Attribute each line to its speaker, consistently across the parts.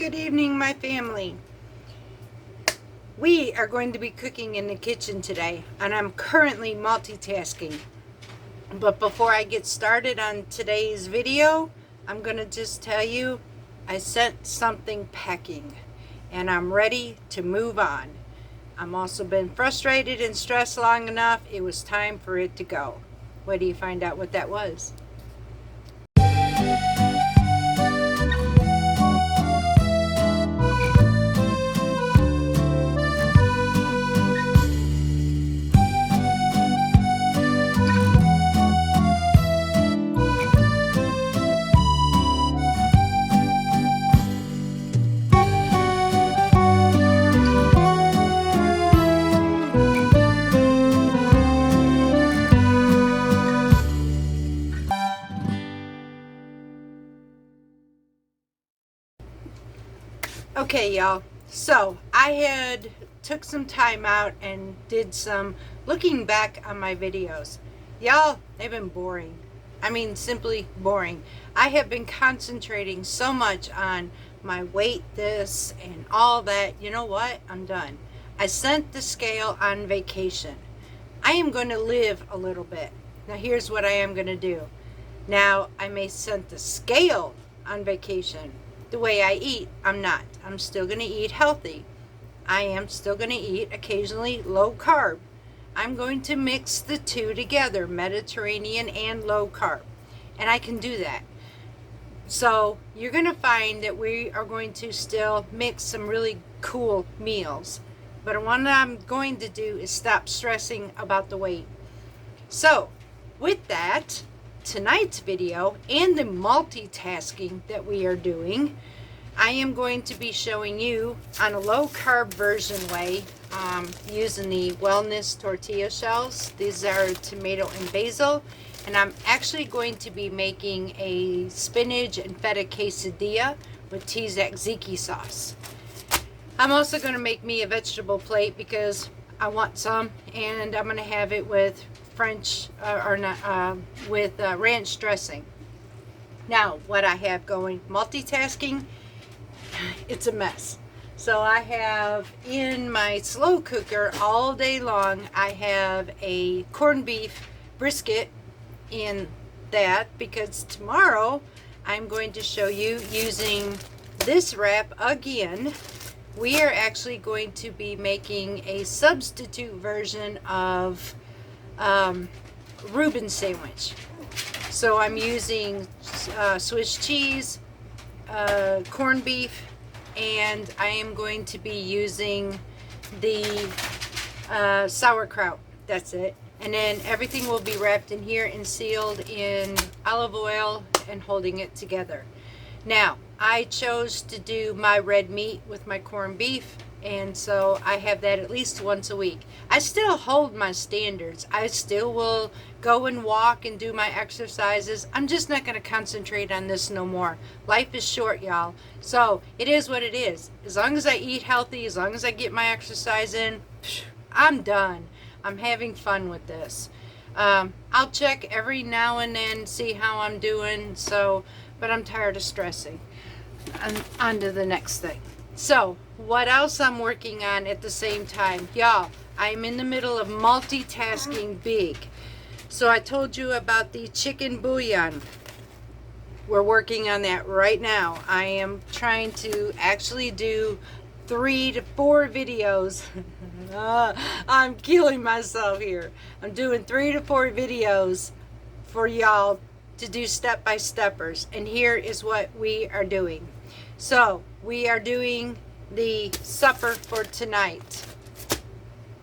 Speaker 1: Good evening, my family. We are going to be cooking in the kitchen today, and I'm currently multitasking. But before I get started on today's video, I'm going to just tell you I sent something packing, and I'm ready to move on. I'm also been frustrated and stressed long enough. It was time for it to go. Wait till you find out what that was. Okay, y'all, so I took some time out and did some looking back on my videos. Y'all, they've been boring. I mean, simply boring. I have been concentrating so much on my weight, this and all that. You know what? I'm done. I sent the scale on vacation. I am going to live a little bit. Now here's what I am going to do. Now I may send the scale on vacation. The way I eat, I'm not. I'm still going to eat healthy. I am still going to eat occasionally low carb. I'm going to mix the two together, Mediterranean and low carb. And I can do that. So you're going to find that we are going to still mix some really cool meals. But what I'm going to do is stop stressing about the weight. So with that, tonight's video and the multitasking that we are doing, I am going to be showing you on a low carb version way, using the wellness tortilla shells. These are tomato and basil, and I'm actually going to be making a spinach and feta quesadilla with Tzatziki sauce. I'm also going to make me a vegetable plate because I want some, and I'm going to have it with ranch dressing. Now, what I have going, multitasking, it's a mess. So I have in my slow cooker all day long, I have a corned beef brisket in that, because tomorrow I'm going to show you using this wrap again. We are actually going to be making a substitute version of Reuben sandwich. So I'm using Swiss cheese, corned beef, and I am going to be using the sauerkraut. That's it. And then everything will be wrapped in here and sealed in olive oil and holding it together. Now, I chose to do my red meat with my corned beef, and so I have that at least once a week. I still hold my standards. I still will go and walk and do my exercises. I'm just not going to concentrate on this no more. Life is short, y'all. So it is what it is. As long as I eat healthy, as long as I get my exercise in, I'm done. I'm having fun with this. I'll check every now and then, see how I'm doing. But I'm tired of stressing. On to the next thing. So what else I'm working on at the same time? Y'all, I'm in the middle of multitasking big. So I told you about the chicken bouillon. We're working on that right now. I am trying to actually do 3 to 4 videos. I'm killing myself here. I'm doing 3 to 4 videos for y'all to do step-by-steppers. And here is what we are doing. So we are doing the supper for tonight.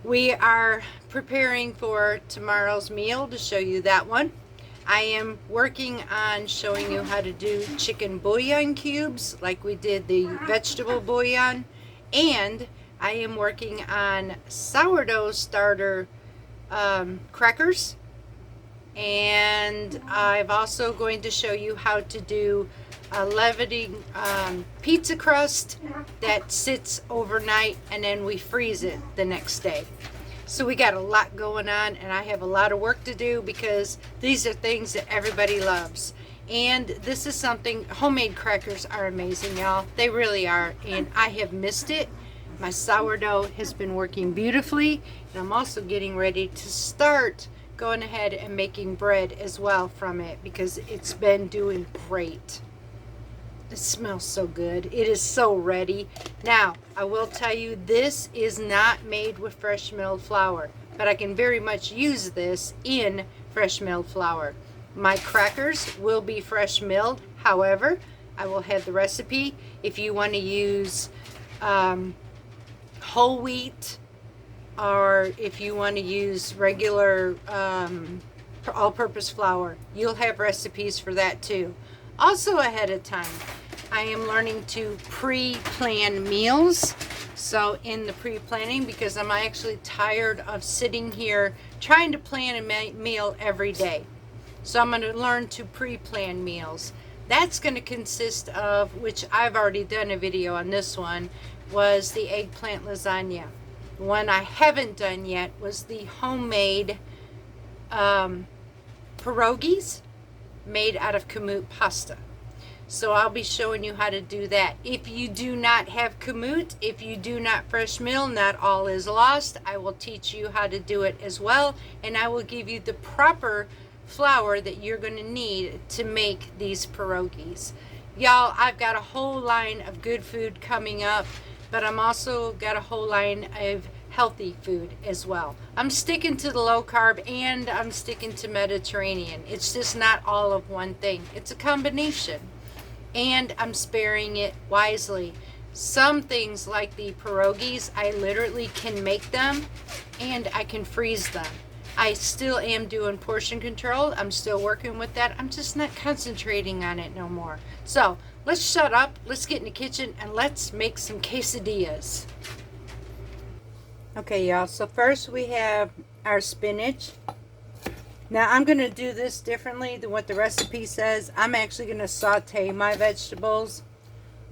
Speaker 1: We are preparing for tomorrow's meal to show you that one. I am working on showing you how to do chicken bouillon cubes like we did the vegetable bouillon, and I am working on sourdough starter crackers, and I'm also going to show you how to do a leavening pizza crust that sits overnight and then we freeze it the next day. So we got a lot going on, and I have a lot of work to do because these are things that everybody loves. And this is something, homemade crackers are amazing, y'all. They really are. And I have missed it. My sourdough has been working beautifully. And I'm also getting ready to start going ahead and making bread as well from it, because it's been doing great. It smells so good. It is so ready. Now, I will tell you, this is not made with fresh milled flour, but I can very much use this in fresh milled flour. My crackers will be fresh milled. However, I will have the recipe. If you want to use whole wheat, or if you want to use regular all-purpose flour, you'll have recipes for that too. Also, ahead of time, I am learning to pre-plan meals. So in the pre-planning, because I'm actually tired of sitting here trying to plan a meal every day. So I'm going to learn to pre-plan meals. That's going to consist of, which I've already done a video on this one, was the eggplant lasagna. The one I haven't done yet was the homemade pierogies made out of kamut pasta. So I'll be showing you how to do that. If you do not have kamut, if you do not fresh mill, not all is lost. I will teach you how to do it as well, and I will give you the proper flour that you're going to need to make these pierogies. Y'all, I've got a whole line of good food coming up, but I'm also got a whole line of healthy food as well. I'm sticking to the low carb and I'm sticking to Mediterranean. It's just not all of one thing. It's a combination. And I'm sparing it wisely. Some things like the pierogies, I literally can make them and I can freeze them. I still am doing portion control. I'm still working with that. I'm just not concentrating on it no more. So let's shut up. Let's get in the kitchen and let's make some quesadillas. Okay, y'all. So first we have our spinach. Now I'm going to do this differently than what the recipe says. I'm actually going to saute my vegetables.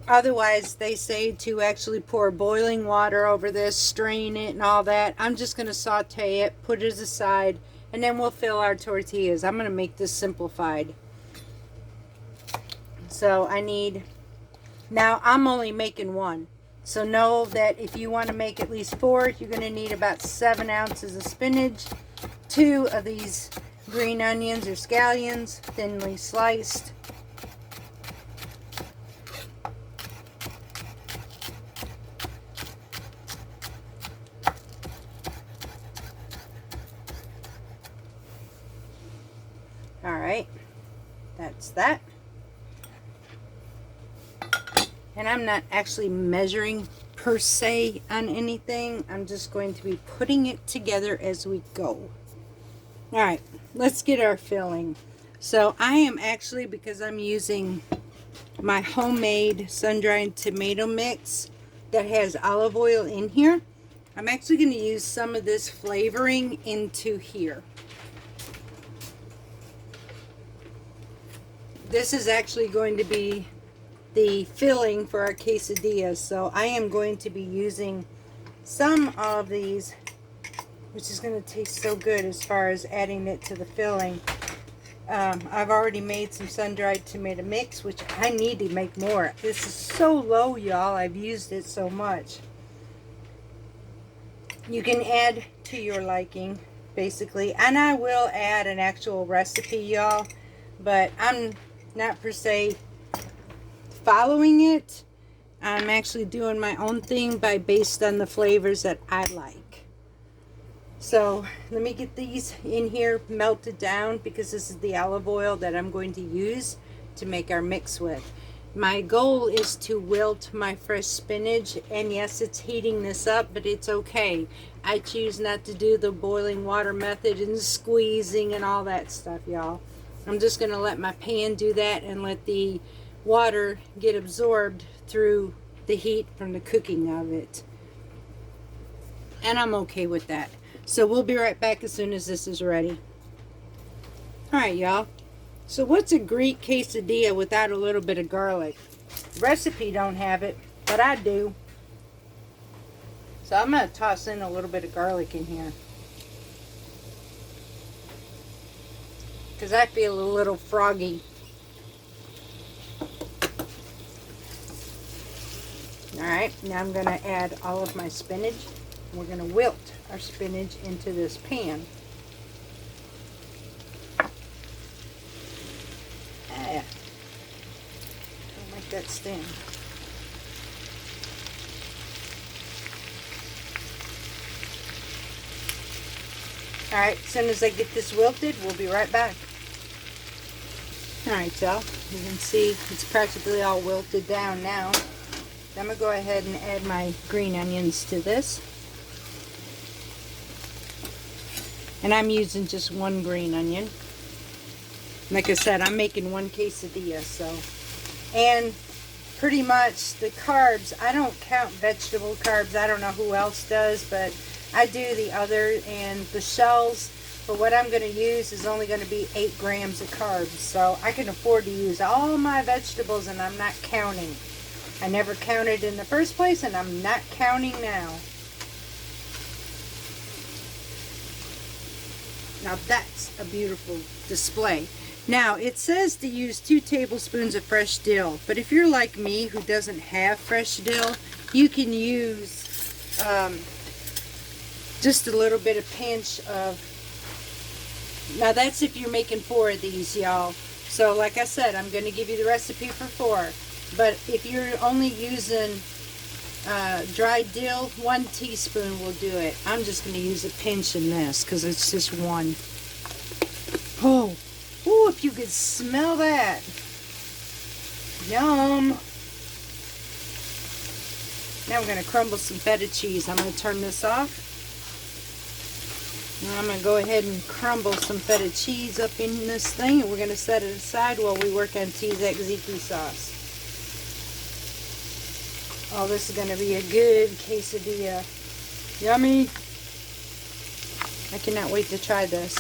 Speaker 1: Otherwise, they say to actually pour boiling water over this, strain it and all that. I'm just going to saute it, put it aside, and then we'll fill our tortillas. I'm going to make this simplified. So I need, now I'm only making one. So know that if you want to make at least 4, you're going to need about 7 ounces of spinach, 2 of these green onions or scallions, thinly sliced. All right, that's that. And I'm not actually measuring per se on anything. I'm just going to be putting it together as we go. All right, let's get our filling. So I am actually, because I'm using my homemade sun-dried tomato mix that has olive oil in here, I'm actually going to use some of this flavoring into here. This is actually going to be the filling for our quesadillas. So I am going to be using some of these, which is going to taste so good as far as adding it to the filling. I've already made some sun-dried tomato mix, which I need to make more. This is so low, y'all. I've used it so much. You can add to your liking, basically. And I will add an actual recipe, y'all. But I'm not per se following it. I'm actually doing my own thing based on the flavors that I like. So let me get these in here melted down, because this is the olive oil that I'm going to use to make our mix with. My goal is to wilt my fresh spinach, and yes, it's heating this up, but it's okay. I choose not to do the boiling water method and squeezing and all that stuff, y'all. I'm just going to let my pan do that and let the water get absorbed through the heat from the cooking of it. And I'm okay with that. So we'll be right back as soon as this is ready. Alright, y'all. So what's a Greek quesadilla without a little bit of garlic? Recipe don't have it, but I do. So I'm going to toss in a little bit of garlic in here, because I feel a little froggy. Alright, now I'm going to add all of my spinach. We're going to wilt our spinach into this pan. Don't like that stem. Alright, as soon as I get this wilted, we'll be right back. Alright, y'all, you can see it's practically all wilted down now. I'm going to go ahead and add my green onions to this. And I'm using just one green onion. Like I said, I'm making one quesadilla, so. And pretty much the carbs, I don't count vegetable carbs. I don't know who else does, but I do the other. And the shells for what I'm going to use is only going to be 8 grams of carbs. So I can afford to use all my vegetables, and I'm not counting. I never counted in the first place, and I'm not counting now. Now that's a beautiful display. Now it says to use 2 tablespoons of fresh dill, but if you're like me who doesn't have fresh dill, you can use just a little bit of pinch of. Now that's if you're making 4 of these, y'all. So like I said, I'm going to give you the recipe for 4. But if you're only using dried dill, 1 teaspoon will do it. I'm just going to use a pinch in this because it's just 1. Oh, ooh, if you could smell that. Yum. Now we're going to crumble some feta cheese. I'm going to turn this off. Now I'm going to go ahead and crumble some feta cheese up in this thing, and we're going to set it aside while we work on Tzatziki sauce. Oh, this is going to be a good quesadilla. Yummy. I cannot wait to try this.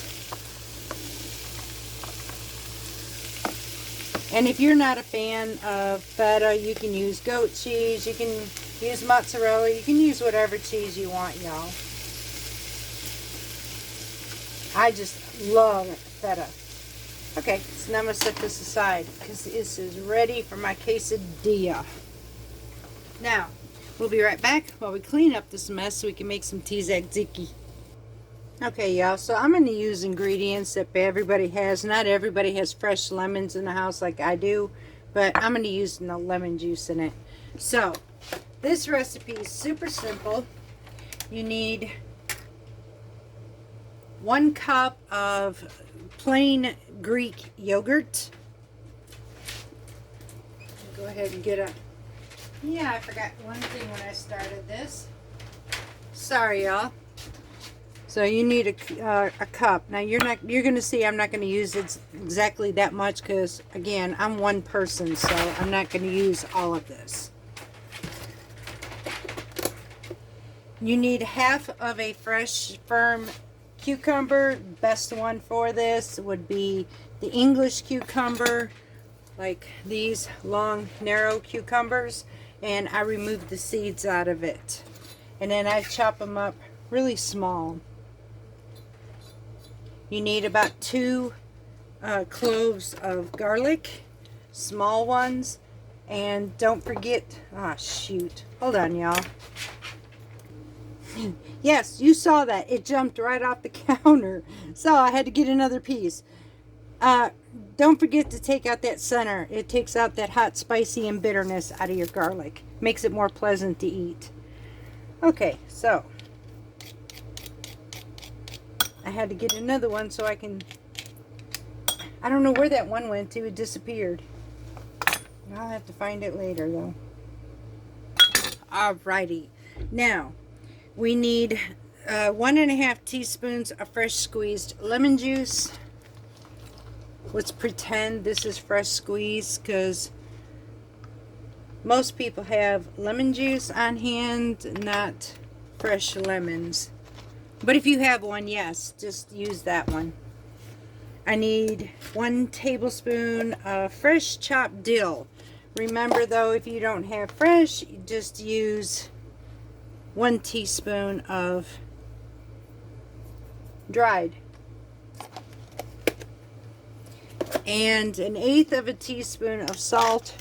Speaker 1: And if you're not a fan of feta, you can use goat cheese, you can use mozzarella, you can use whatever cheese you want, y'all. I just love feta. Okay, so now I'm going to set this aside because this is ready for my quesadilla. Now, we'll be right back while we clean up this mess so we can make some tzatziki. Okay, y'all, so I'm going to use ingredients that everybody has. Not everybody has fresh lemons in the house like I do, but I'm going to use no lemon juice in it. So, this recipe is super simple. You need 1 cup of plain Greek yogurt. Go ahead and get a... Yeah, I forgot one thing when I started this. Sorry, y'all. So you need a cup. Now you're going to see I'm not going to use it exactly that much because again I'm one person, so I'm not going to use all of this. You need half of a fresh firm cucumber. Best one for this would be the English cucumber, like these long narrow cucumbers, and I removed the seeds out of it, and then I chop them up really small. You need about 2 cloves of garlic, small ones, and don't forget, shoot, hold on, y'all. Yes, you saw that. It jumped right off the counter, so I had to get another piece. Don't forget to take out that center. It takes out that hot, spicy, and bitterness out of your garlic. Makes it more pleasant to eat. Okay, so I had to get another one so I can... I don't know where that one went to. It disappeared. I'll have to find it later, though. Alrighty. Now, we need 1.5 teaspoons of fresh squeezed lemon juice. Let's pretend this is fresh squeezed because most people have lemon juice on hand, not fresh lemons. But if you have one, yes, just use that one. I need 1 tablespoon of fresh chopped dill. Remember though, if you don't have fresh, just use 1 teaspoon of dried. And 1/8 of a teaspoon of salt.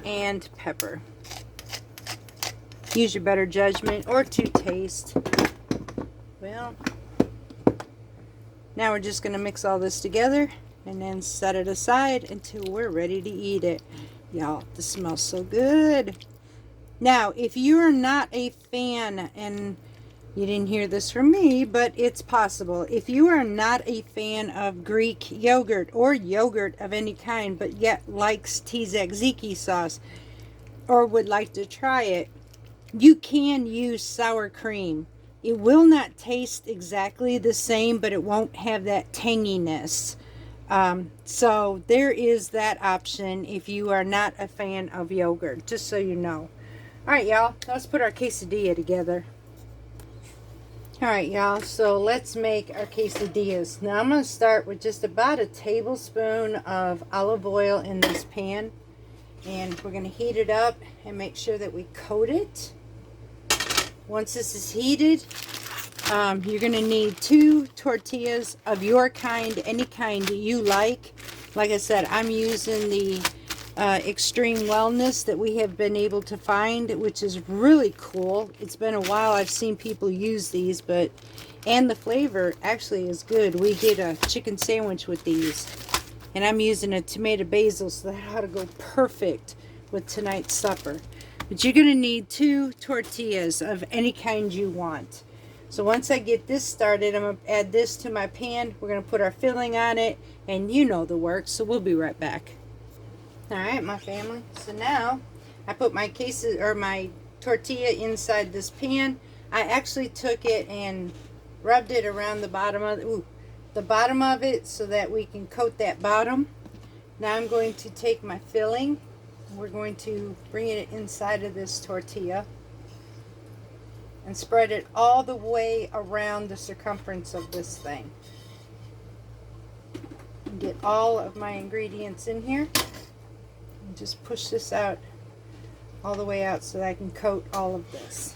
Speaker 1: and pepper. Use your better judgment or to taste. Well, now we're just going to mix all this together and then set it aside until we're ready to eat it. Y'all, this smells so good. Now, if you are not a fan, and you didn't hear this from me, but it's possible. If you are not a fan of Greek yogurt or yogurt of any kind, but yet likes tzatziki sauce or would like to try it, you can use sour cream. It will not taste exactly the same, but it won't have that tanginess. So there is that option if you are not a fan of yogurt, just so you know. All right, y'all, let's put our quesadilla together. All right, y'all, so let's make our quesadillas. Now I'm going to start with just about a tablespoon of olive oil in this pan, and we're going to heat it up and make sure that we coat it. Once this is heated, you're going to need 2 tortillas of your kind, any kind you like. Like I said, I'm using the extreme wellness that we have been able to find, which is really cool. It's been a while I've seen people use these, and the flavor actually is good. We did a chicken sandwich with these, and I'm using a tomato basil, so that ought to go perfect with tonight's supper. But you're going to need 2 tortillas of any kind you want. So once I get this started, I'm going to add this to my pan. We're going to put our filling on it, and you know the work, so we'll be right back. Alright, my family, so now I put my my tortilla inside this pan. I actually took it and rubbed it around the bottom of it so that we can coat that bottom. Now I'm going to take my filling. We're going to bring it inside of this tortilla and spread it all the way around the circumference of this thing. Get all of my ingredients in here. Just push this out all the way out so that I can coat all of this.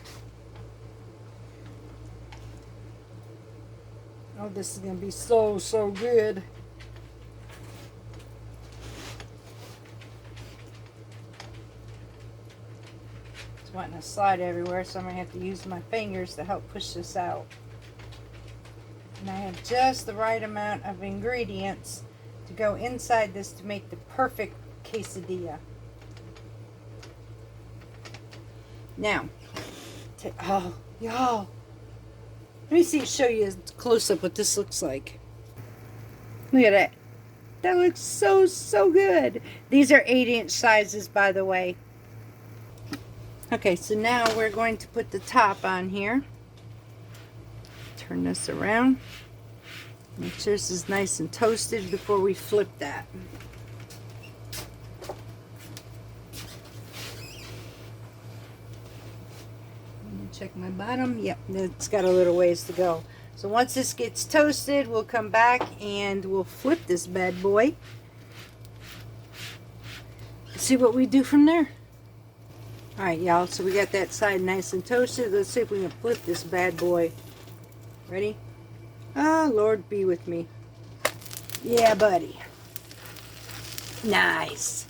Speaker 1: Oh, this is going to be so good. It's wanting to slide everywhere, so I'm going to have to use my fingers to help push this out. And I have just the right amount of ingredients to go inside this to make the perfect quesadilla. Now, oh, y'all, let me show you a close up what this looks like. Look at that. That looks so good. These are 8-inch sizes, by the way. Okay, so now we're going to put the top on here. Turn this around. Make sure this is nice and toasted before we flip that. Check my bottom. Yep, it's got a little ways to go. So once this gets toasted, we'll come back and we'll flip this bad boy. See what we do from there. Alright, y'all, so we got that side nice and toasted. Let's see if we can flip this bad boy. Ready? Oh, Lord, be with me. Yeah, buddy. Nice.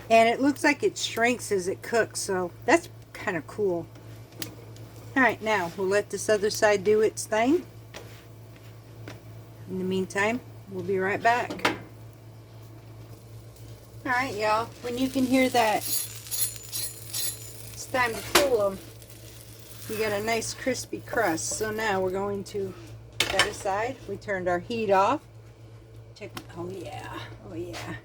Speaker 1: And it looks like it shrinks as it cooks, so that's kind of cool. Alright, now we'll let this other side do its thing. In the meantime, we'll be right back. Alright, y'all, when you can hear that, it's time to pull them. You got a nice crispy crust. So now we're going to set aside. We turned our heat off. Check. Oh yeah, oh yeah.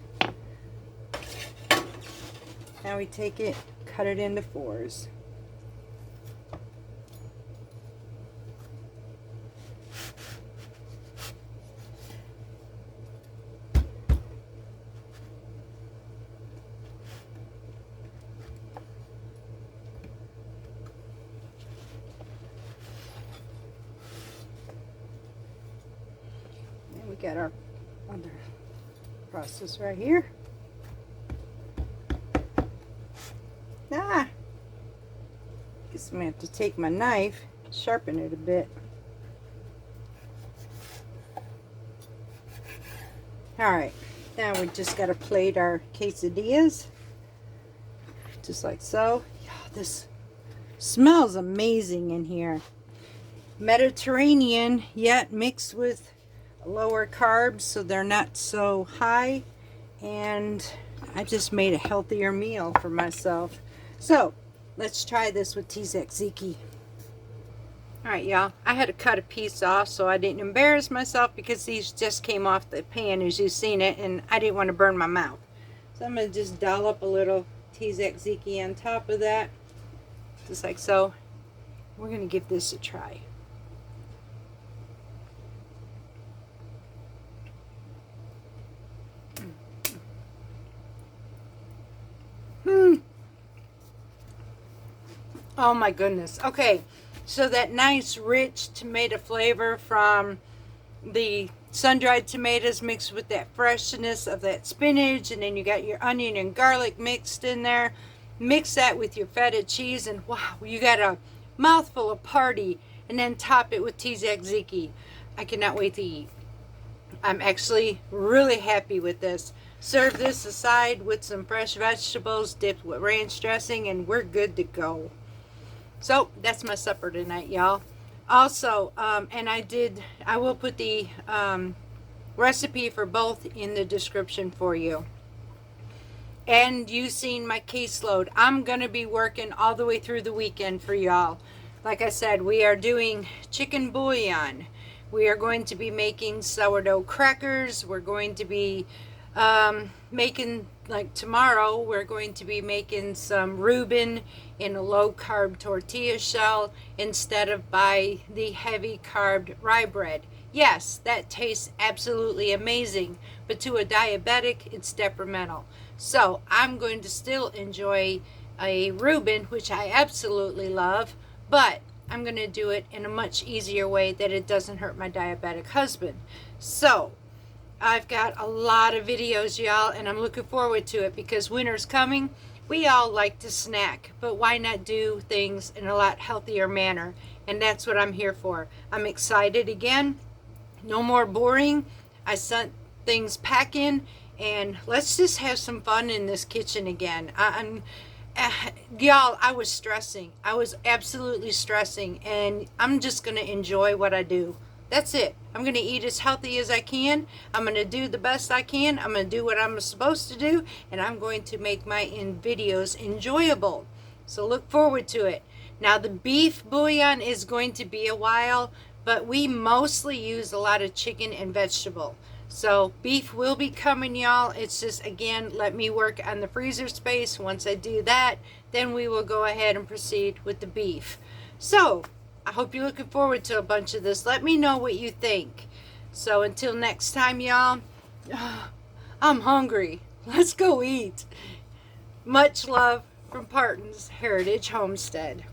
Speaker 1: Now we take it, cut it into 4s. And we got our other process right here. Guess I'm going to have to take my knife, sharpen it a bit. Alright, Now we just got to plate our quesadillas. Just like so. Yeah, this smells amazing in here. Mediterranean, yet mixed with lower carbs so they're not so high. And I just made a healthier meal for myself. So, let's try this with Tzatziki. Alright, y'all. I had to cut a piece off so I didn't embarrass myself because these just came off the pan as you've seen it, and I didn't want to burn my mouth. So I'm going to just dollop a little Tzatziki on top of that. Just like so. We're going to give this a try. Oh my goodness. Okay, so that nice rich tomato flavor from the sun-dried tomatoes mixed with that freshness of that spinach, and then you got your onion and garlic mixed in there. Mix that with your feta cheese, and wow, you got a mouthful of party, and then top it with tzatziki. I cannot wait to eat. I'm actually really happy with this. Serve this aside with some fresh vegetables dipped with ranch dressing, and we're good to go. So that's my supper tonight, y'all. Also, and I will put the recipe for both in the description for you. And you've seen my caseload. I'm going to be working all the way through the weekend for y'all. Like I said, we are doing chicken bouillon. We are going to be making sourdough crackers. We're going to be making, like tomorrow, we're going to be making some Reuben in a low carb tortilla shell instead of by the heavy carb rye bread. Yes, that tastes absolutely amazing, but to a diabetic, it's detrimental. So I'm going to still enjoy a Reuben, which I absolutely love, but I'm going to do it in a much easier way that it doesn't hurt my diabetic husband. So I've got a lot of videos, y'all, and I'm looking forward to it because winter's coming. We all like to snack, but why not do things in a lot healthier manner? And that's what I'm here for. I'm excited again. No more boring. I sent things packing, and let's just have some fun in this kitchen again. Y'all, I was stressing. I was absolutely stressing, and I'm just going to enjoy what I do. That's it. I'm going to eat as healthy as I can. I'm going to do the best I can. I'm going to do what I'm supposed to do. And I'm going to make my videos enjoyable. So look forward to it. Now the beef bouillon is going to be a while, but we mostly use a lot of chicken and vegetable. So beef will be coming, y'all. It's just, again, let me work on the freezer space. Once I do that, then we will go ahead and proceed with the beef. So I hope you're looking forward to a bunch of this. Let me know what you think. So until next time, y'all, I'm hungry. Let's go eat. Much love from Parton's Heritage Homestead.